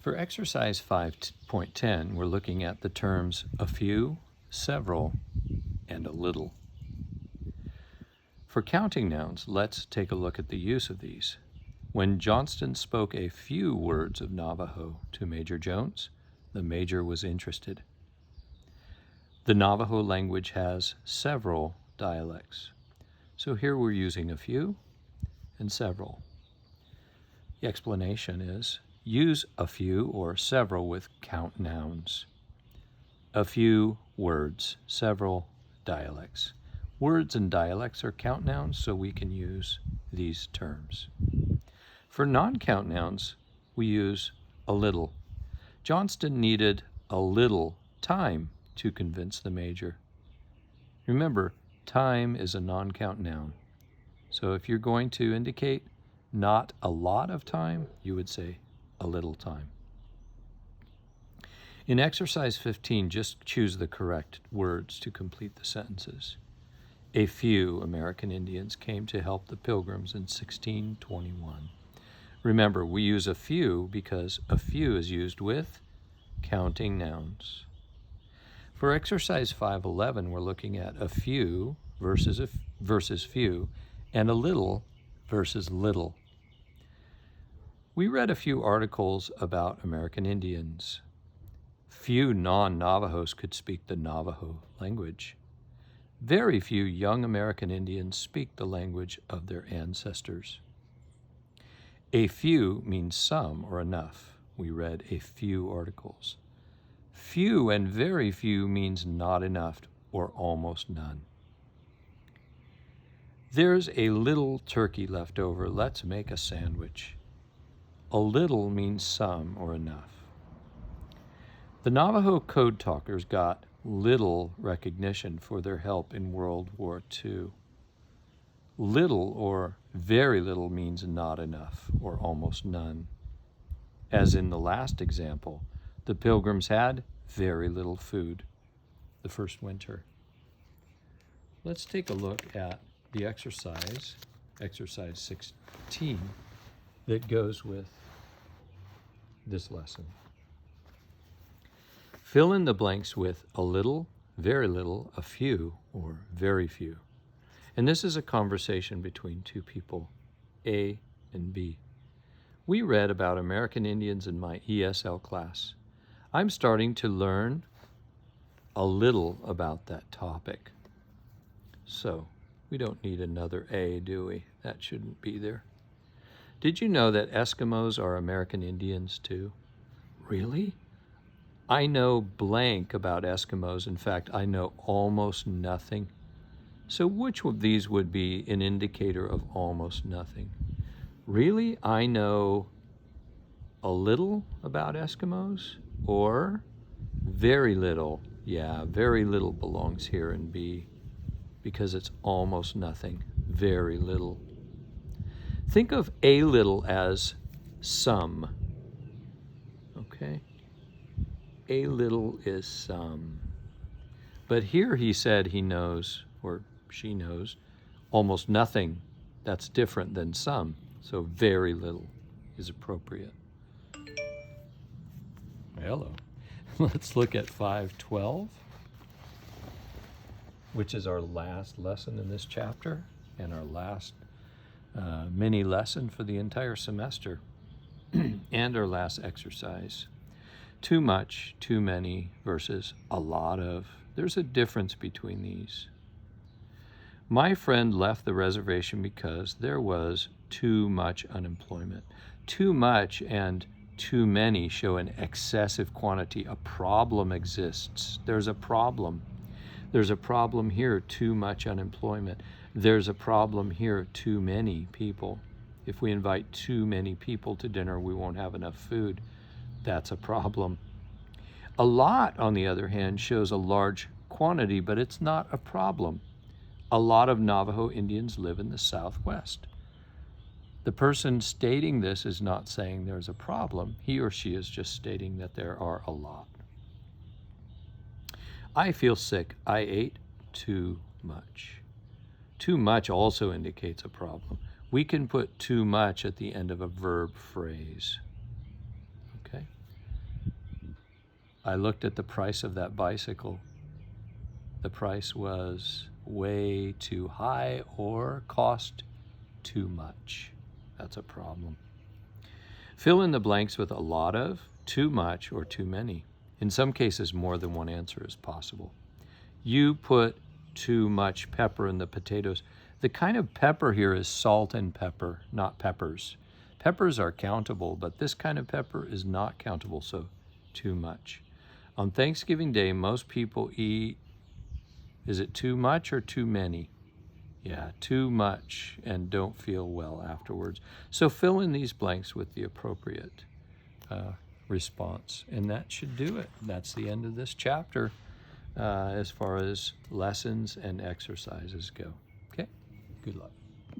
For exercise 5.10, we're looking at the terms a few, several, and a little. For counting nouns, let's take a look at the use of these. When Johnston spoke a few words of Navajo to Major Jones, the Major was interested. The Navajo language has several dialects. So here we're using a few and several. The explanation is use a few or several with count nouns. A few words, several dialects. Words and dialects are count nouns, so we can use these terms. For non-count nouns, we use a little. Johnston needed a little time to convince the Major. Remember, time is a non-count noun. So if you're going to indicate not a lot of time, you would say a little time. In exercise 15, just choose the correct words to complete the sentences. A few American Indians came to help the Pilgrims in 1621. Remember, we use a few because a few is used with counting nouns. For exercise 5.11, we're looking at a few versus few and a little versus little. We read a few articles about American Indians. Few non-Navajos could speak the Navajo language. Very few young American Indians speak the language of their ancestors. A few means some or enough. We read a few articles. Few and very few means not enough or almost none. There's a little turkey left over. Let's make a sandwich. A little means some or enough. The Navajo code talkers got little recognition for their help in World War II. Little or very little means not enough or almost none. As in the last example, the Pilgrims had very little food the first winter. Let's take a look at the exercise 16, that goes with this lesson. Fill in the blanks with a little, very little, a few, or very few. And this is a conversation between two people, A and B. We read about American Indians in my ESL class. I'm starting to learn a little about that topic. So, we don't need another A, do we? That shouldn't be there. Did you know that Eskimos are American Indians too? Really? I know blank about Eskimos. In fact, I know almost nothing. So which of these would be an indicator of almost nothing? Really? I know a little about Eskimos or very little? Yeah, very little belongs here in B because it's almost nothing, very little. Think of a little as some, okay? A little is some. But here he said he knows, or she knows, almost nothing. That's different than some, so very little is appropriate. Hello. Let's look at 5.12, which is our last lesson in this chapter and our last mini lesson for the entire semester and our last exercise. Too much, too many versus a lot of. There's a difference between these. My friend left the reservation because there was too much unemployment. Too much and too many show an excessive quantity. A problem exists. There's a problem. There's a problem here, too much unemployment. There's a problem here, too many people. If we invite too many people to dinner, we won't have enough food. That's a problem. A lot, on the other hand, shows a large quantity, but it's not a problem. A lot of Navajo Indians live in the Southwest. The person stating this is not saying there's a problem. He or she is just stating that there are a lot. I feel sick. I ate too much. Too much also indicates a problem. We can put too much at the end of a verb phrase. Okay? I looked at the price of that bicycle. The price was way too high or cost too much. That's a problem. Fill in the blanks with a lot of, too much, or too many. In some cases, more than one answer is possible. You put too much pepper in the potatoes. The kind of pepper here is salt and pepper, not peppers. Peppers are countable, but this kind of pepper is not countable, so too much. On Thanksgiving Day, most people eat, is it too much or too many? Yeah, too much and don't feel well afterwards. So fill in these blanks with the appropriate response, and that should do it. That's the end of this chapter as far as lessons and exercises go. Okay, good luck.